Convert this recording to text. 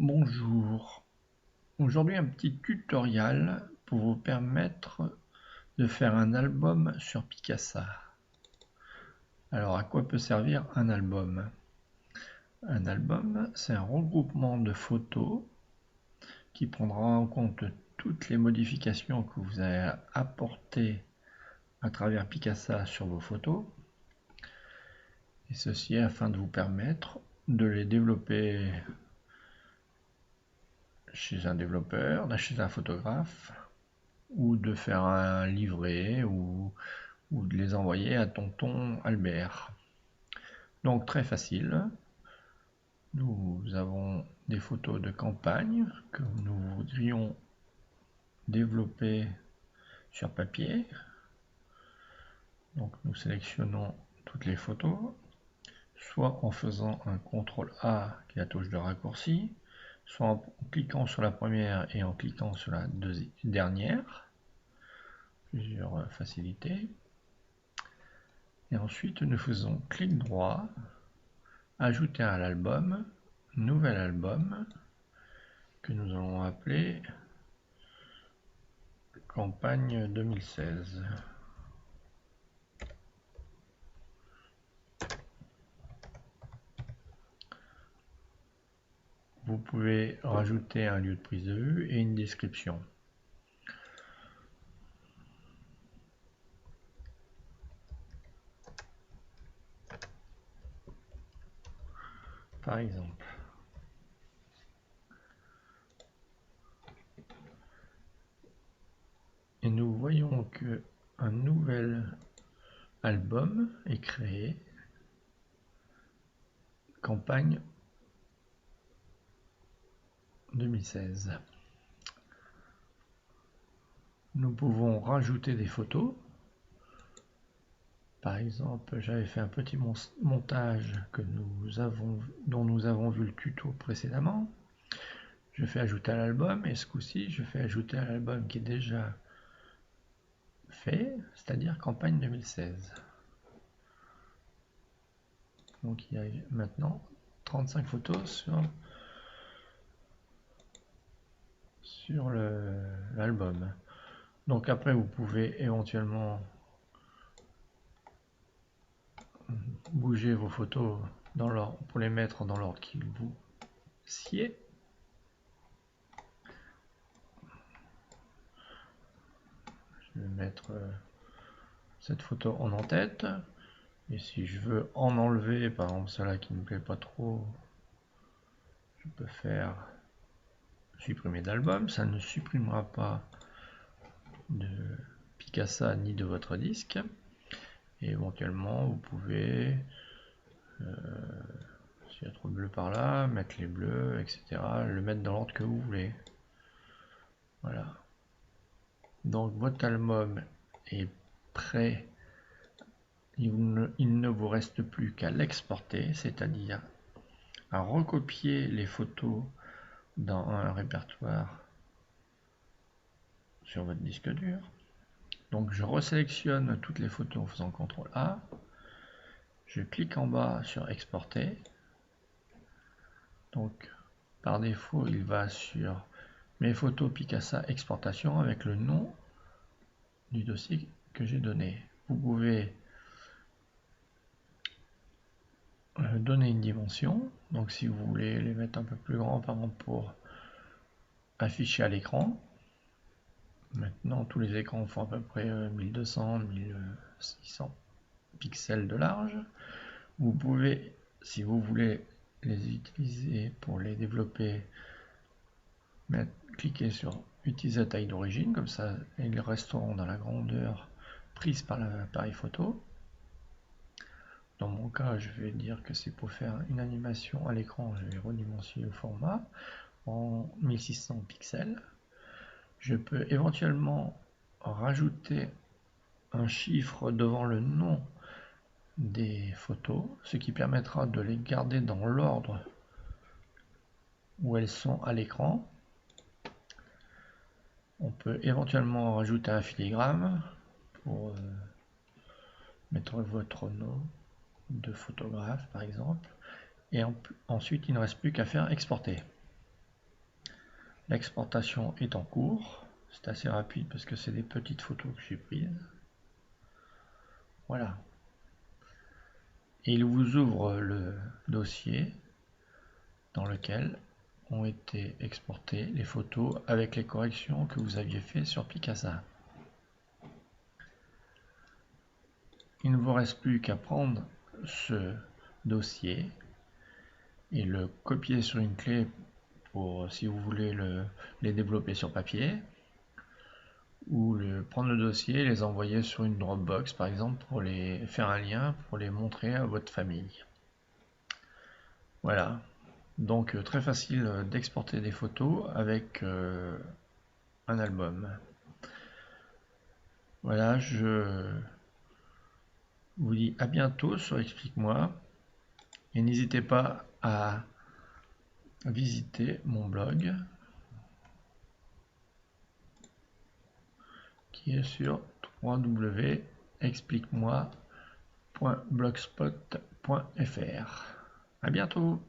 Bonjour, aujourd'hui un petit tutoriel pour vous permettre de faire un album sur Picasa. Alors à quoi peut servir un album? Un album, c'est un regroupement de photos qui prendra en compte toutes les modifications que vous avez apportées à travers Picasa sur vos photos, et ceci afin de vous permettre de les développer chez un développeur, chez un photographe, ou de faire un livret ou de les envoyer à tonton Albert. Donc très facile. Nous avons des photos de campagne que nous voudrions développer sur papier. Donc nous sélectionnons toutes les photos, soit en faisant un CTRL A qui est la touche de raccourci, soit en cliquant sur la première et en cliquant sur la dernière. Plusieurs facilités. Et ensuite nous faisons clic droit, ajouter à l'album, nouvel album, que nous allons appeler campagne 2016. Vous pouvez rajouter un lieu de prise de vue et une description. Par exemple. Et nous voyons que un nouvel album est créé, campagne 2016. Nous pouvons rajouter des photos. Par exemple, j'avais fait un petit montage dont nous avons vu le tuto précédemment. Je fais ajouter à l'album et ce coup-ci, je fais ajouter à l'album qui est déjà fait, c'est-à-dire campagne 2016. Donc il y a maintenant 35 photos sur l'album. Donc après vous pouvez éventuellement bouger vos photos pour les mettre dans l'ordre qu'il vous sied. Je vais mettre cette photo en en-tête. Et si je veux en enlever, par exemple celle-là qui ne me plaît pas trop, je peux faire supprimer d'album. Ça ne supprimera pas de Picasa ni de votre disque. Et éventuellement, vous pouvez, s'il y a trop de bleu par là, mettre les bleus, etc. Le mettre dans l'ordre que vous voulez. Voilà. Donc votre album est prêt. Il ne vous reste plus qu'à l'exporter, c'est-à-dire à recopier les photos dans un répertoire sur votre disque dur. Donc je resélectionne toutes les photos en faisant CTRL A. Je clique en bas sur exporter. Donc par défaut il va sur mes photos Picasa exportation avec le nom du dossier que j'ai donné. Vous pouvez donner une dimension. Donc si vous voulez les mettre un peu plus grands, par exemple pour afficher à l'écran. Maintenant tous les écrans font à peu près 1200-1600 pixels de large. Vous pouvez, si vous voulez les utiliser pour les développer, cliquez sur utiliser taille d'origine, comme ça ils resteront dans la grandeur prise par l'appareil photo. Dans mon cas, je vais dire que c'est pour faire une animation à l'écran, je vais redimensionner le format en 1600 pixels. Je peux éventuellement rajouter un chiffre devant le nom des photos, ce qui permettra de les garder dans l'ordre où elles sont à l'écran. On peut éventuellement rajouter un filigrane pour mettre votre nom de photographe par exemple. Et ensuite il ne reste plus qu'à faire exporter. L'exportation est en cours. C'est assez rapide parce que c'est des petites photos que j'ai prises. Voilà. Et il vous ouvre le dossier dans lequel ont été exportées les photos avec les corrections que vous aviez fait sur Picasa. Il ne vous reste plus qu'à prendre ce dossier et le copier sur une clé pour si vous voulez les développer sur papier, ou prendre le dossier et les envoyer sur une Dropbox par exemple pour les faire un lien pour les montrer à votre famille. Voilà, donc très facile d'exporter des photos avec un album. Voilà, je vous dis à bientôt sur Explique-moi et n'hésitez pas à visiter mon blog qui est sur www.expliquemoi.blogspot.fr. À bientôt.